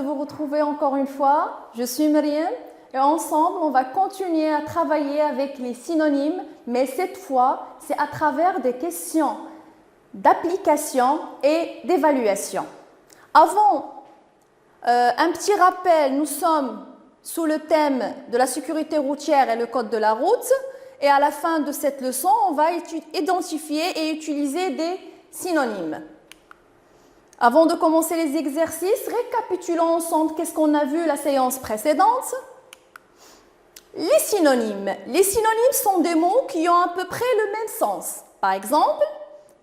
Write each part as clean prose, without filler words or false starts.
vous retrouver encore une fois. Je suis Myriam et ensemble, on va continuer à travailler avec les synonymes, mais cette fois, c'est à travers des questions d'application et d'évaluation. Avant, un petit rappel, nous sommes sous le thème de la sécurité routière et le code de la route. Et à la fin de cette leçon, on va identifier et utiliser des synonymes. Avant de commencer les exercices, récapitulons ensemble qu'est-ce qu'on a vu la séance précédente. Les synonymes. Les synonymes sont des mots qui ont à peu près le même sens. Par exemple,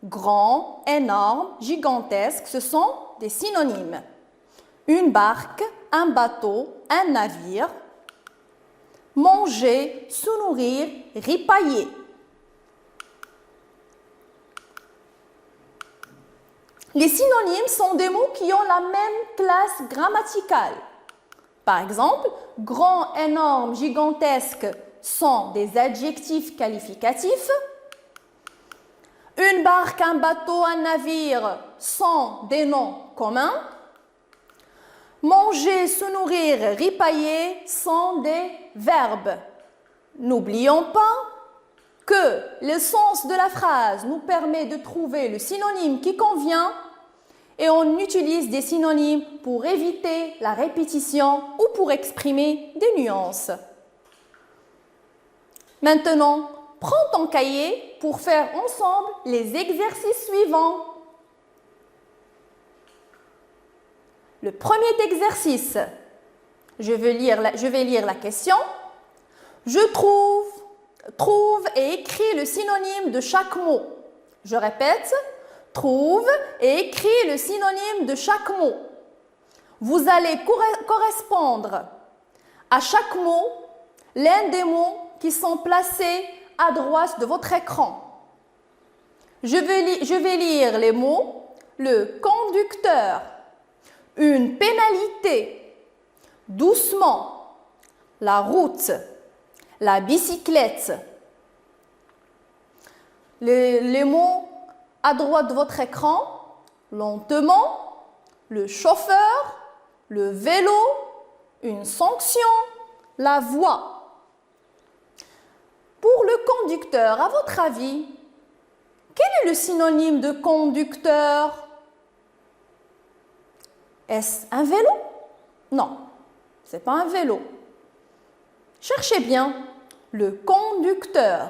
grand, énorme, gigantesque, ce sont des synonymes. Une barque, un bateau, un navire. Manger, se nourrir, ripailler. Les synonymes sont des mots qui ont la même classe grammaticale. Par exemple, grand, énorme, gigantesque sont des adjectifs qualificatifs. Une barque, un bateau, un navire sont des noms communs. Manger, se nourrir, ripailler sont des verbes. N'oublions pas que le sens de la phrase nous permet de trouver le synonyme qui convient et on utilise des synonymes pour éviter la répétition ou pour exprimer des nuances. Maintenant, prends ton cahier pour faire ensemble les exercices suivants. Le premier exercice, je vais lire la question. Je trouve et écris le synonyme de chaque mot. Je répète, trouve et écris le synonyme de chaque mot. Vous allez correspondre à chaque mot l'un des mots qui sont placés à droite de votre écran. Je vais lire les mots. Le conducteur. Une pénalité, doucement, la route, la bicyclette. Les mots à droite de votre écran, lentement, le chauffeur, le vélo, une sanction, la voie. Pour le conducteur, à votre avis, quel est le synonyme de conducteur ? Est-ce un vélo? Non, ce n'est pas un vélo. Cherchez bien le conducteur.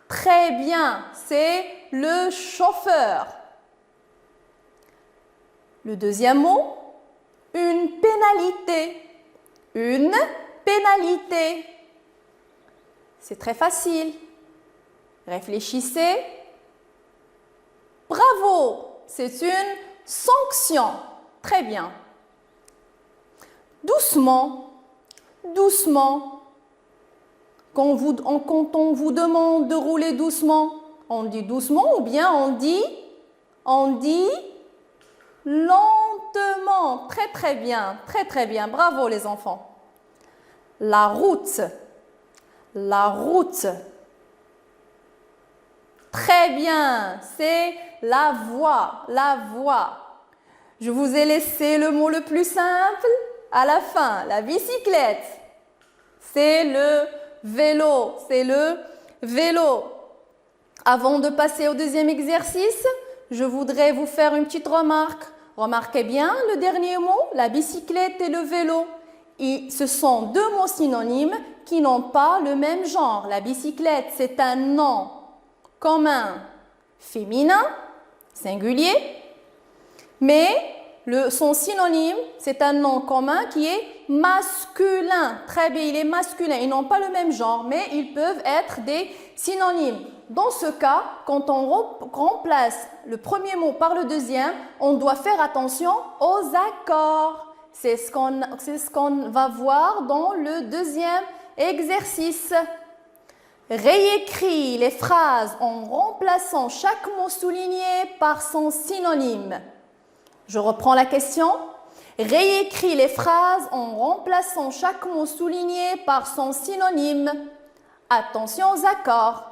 Très bien, c'est le chauffeur. Le deuxième mot, une pénalité. Une pénalité. C'est très facile. Réfléchissez. Bravo, c'est une sanction. Très bien. Doucement, doucement. Quand on vous demande de rouler doucement, on dit doucement ou bien on dit lentement. Très très bien, très très bien. Bravo les enfants. La route, la route. Très bien, c'est la voie, la voie. Je vous ai laissé le mot le plus simple à la fin, la bicyclette. C'est le vélo, c'est le vélo. Avant de passer au deuxième exercice, je voudrais vous faire une petite remarque. Remarquez bien le dernier mot, la bicyclette et le vélo. Ce sont deux mots synonymes qui n'ont pas le même genre. La bicyclette, c'est un nom commun féminin, singulier, mais son synonyme, c'est un nom commun qui est masculin. Très bien, il est masculin. Ils n'ont pas le même genre, mais ils peuvent être des synonymes. Dans ce cas, quand on remplace le premier mot par le deuxième, on doit faire attention aux accords. C'est ce qu'on va voir dans le deuxième exercice. Réécris les phrases en remplaçant chaque mot souligné par son synonyme. Je reprends la question. Réécris les phrases en remplaçant chaque mot souligné par son synonyme. Attention aux accords.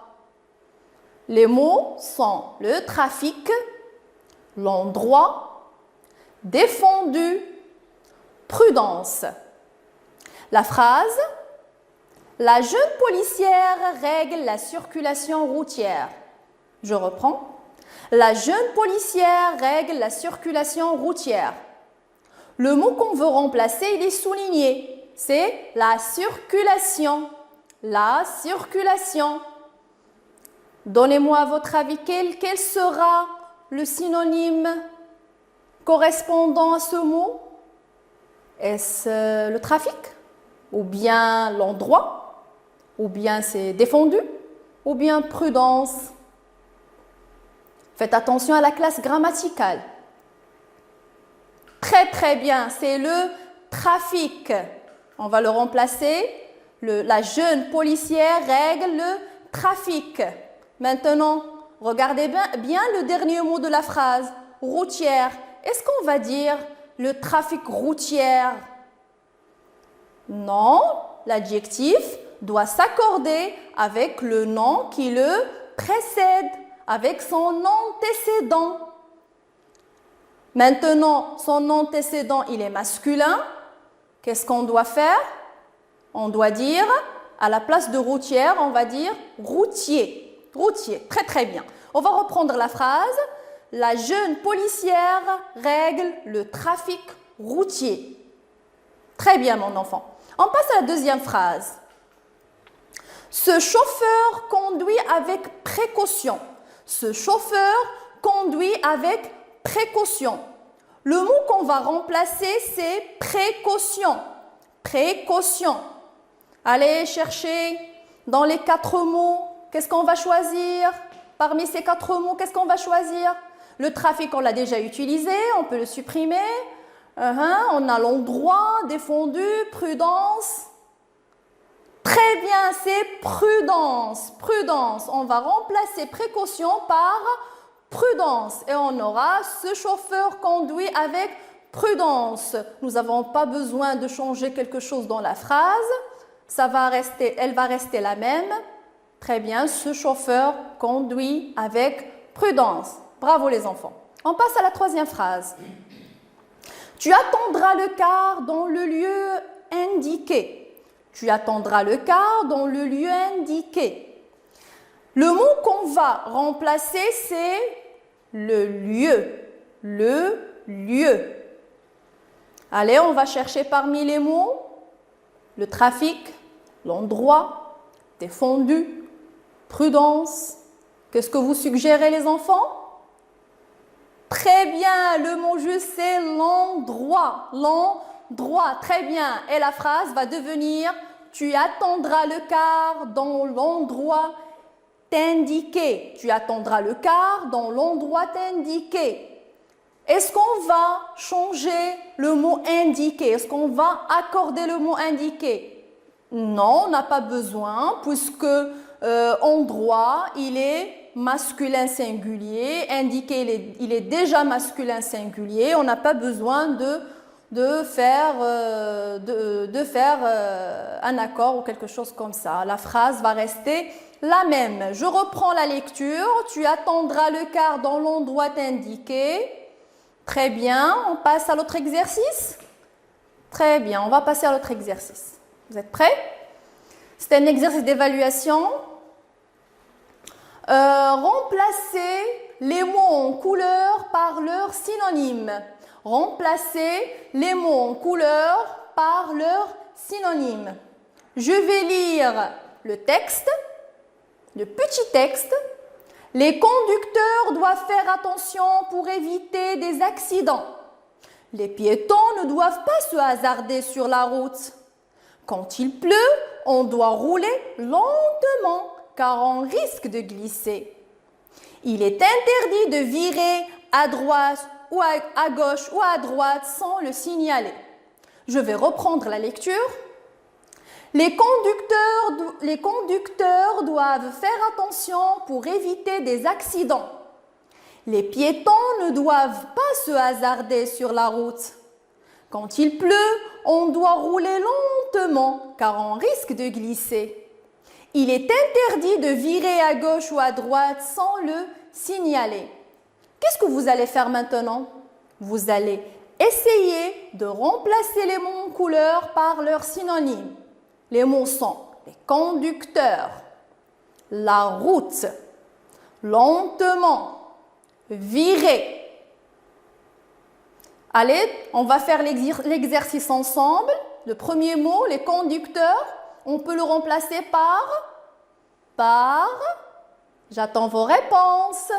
Les mots sont le trafic, l'endroit, défendu, prudence. La phrase, la jeune policière règle la circulation routière. Je reprends. La jeune policière règle la circulation routière. Le mot qu'on veut remplacer, il est souligné. C'est la circulation. La circulation. Donnez-moi à votre avis, quel sera le synonyme correspondant à ce mot? Est-ce le trafic? Ou bien l'endroit? Ou bien c'est défendu? Ou bien prudence? Faites attention à la classe grammaticale. Très très bien, c'est le trafic. On va le remplacer. La jeune policière règle le trafic. Maintenant, regardez bien le dernier mot de la phrase, routière. Est-ce qu'on va dire le trafic routier? Non, l'adjectif doit s'accorder avec le nom qui le précède, avec son antécédent. Maintenant, son antécédent, il est masculin. Qu'est-ce qu'on doit faire? On doit dire, à la place de routière, on va dire routier. Routier, très très bien. On va reprendre la phrase. La jeune policière règle le trafic routier. Très bien, mon enfant. On passe à la deuxième phrase. Ce chauffeur conduit avec précaution. Ce chauffeur conduit avec précaution. Le mot qu'on va remplacer, c'est précaution. Précaution. Allez chercher dans les 4 mots. Qu'est-ce qu'on va choisir? Parmi ces 4 mots, qu'est-ce qu'on va choisir? Le trafic, on l'a déjà utilisé, on peut le supprimer. On a l'endroit, défendu, prudence. Très bien, c'est prudence. Prudence. On va remplacer précaution par prudence. Et on aura ce chauffeur conduit avec prudence. Nous n'avons pas besoin de changer quelque chose dans la phrase. Elle va rester la même. Très bien, ce chauffeur conduit avec prudence. Bravo les enfants. On passe à la troisième phrase. Tu attendras le car dans le lieu indiqué. Tu attendras le car dans le lieu indiqué. Le mot qu'on va remplacer, c'est le lieu. Le lieu. Allez, on va chercher parmi les mots le trafic, l'endroit, défendu, prudence. Qu'est-ce que vous suggérez les enfants? Très bien, le mot juste c'est l'endroit. L'endroit, très bien. Et la phrase va devenir « Tu attendras le car dans l'endroit indiqué. » Tu attendras le car dans l'endroit indiqué. Est-ce qu'on va changer le mot indiqué? Est-ce qu'on va accorder le mot indiqué? Non, on n'a pas besoin puisque endroit, il est masculin singulier, indiqué, il est déjà masculin singulier. On n'a pas besoin de faire un accord ou quelque chose comme ça. La phrase va rester la même. Je reprends la lecture. Tu attendras le car dans l'endroit indiqué. Très bien. On passe à l'autre exercice. Très bien. On va passer à l'autre exercice. Vous êtes prêts? C'est un exercice d'évaluation. Remplacez les mots en couleur par leur synonyme. Remplacez les mots en couleur par leur synonyme. Je vais lire le texte, le petit texte. Les conducteurs doivent faire attention pour éviter des accidents. Les piétons ne doivent pas se hasarder sur la route. Quand il pleut, on doit rouler lentement car on risque de glisser. Il est interdit de virer à droite ou à gauche ou à droite sans le signaler. Je vais reprendre la lecture. Les conducteurs doivent faire attention pour éviter des accidents. Les piétons ne doivent pas se hasarder sur la route. Quand il pleut, on doit rouler lentement car on risque de glisser. Il est interdit de virer à gauche ou à droite sans le signaler. Qu'est-ce que vous allez faire maintenant? Vous allez Essayez de remplacer les mots en couleur par leurs synonymes. Les mots sont les conducteurs, la route, lentement, virer. Allez, on va faire l'exercice ensemble. Le premier mot, les conducteurs, on peut le remplacer par, j'attends vos réponses.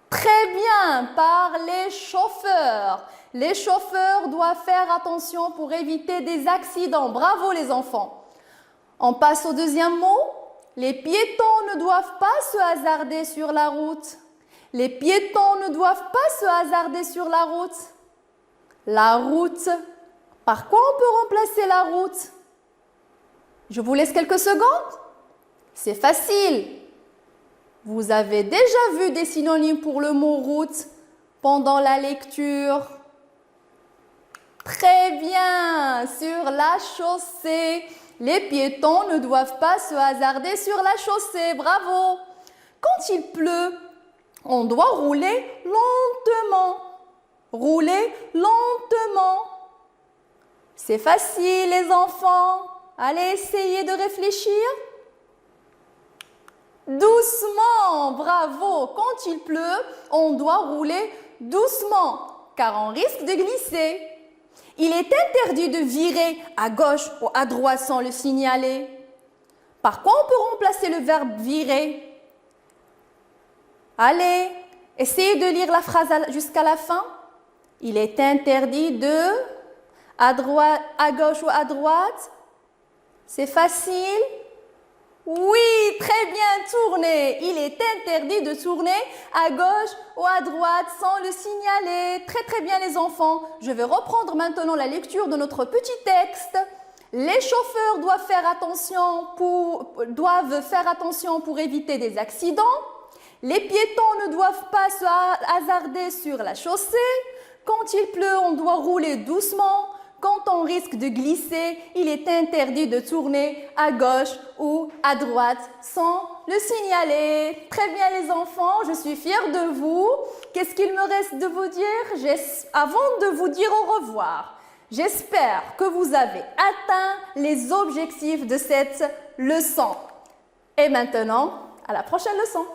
Très bien, par les chauffeurs. Les chauffeurs doivent faire attention pour éviter des accidents. Bravo les enfants. On passe au deuxième mot. Les piétons ne doivent pas se hasarder sur la route. Les piétons ne doivent pas se hasarder sur la route. La route. Par quoi on peut remplacer la route? Je vous laisse quelques secondes. C'est facile. Vous avez déjà vu des synonymes pour le mot route pendant la lecture. Très bien. Sur la chaussée. Les piétons ne doivent pas se hasarder sur la chaussée. Bravo. Quand il pleut, on doit rouler lentement. Rouler lentement. C'est facile les enfants. Allez, essayez de réfléchir. Doucement, bravo. Quand il pleut, on doit rouler doucement, car on risque de glisser. Il est interdit de virer à gauche ou à droite sans le signaler. Par quoi on peut remplacer le verbe virer? Allez, essayez de lire la phrase jusqu'à la fin. Il est interdit de à gauche ou à droite. C'est facile. Oui, très bien, tourner. Il est interdit de tourner à gauche ou à droite sans le signaler. Très très bien les enfants. Je vais reprendre maintenant la lecture de notre petit texte. Les chauffeurs doivent faire attention pour éviter des accidents. Les piétons ne doivent pas se hasarder sur la chaussée. Quand il pleut, on doit rouler doucement. Quand on risque de glisser, il est interdit de tourner à gauche ou à droite sans le signaler. Très bien les enfants, je suis fière de vous. Qu'est-ce qu'il me reste de vous dire avant de vous dire au revoir? J'espère que vous avez atteint les objectifs de cette leçon. Et maintenant, à la prochaine leçon.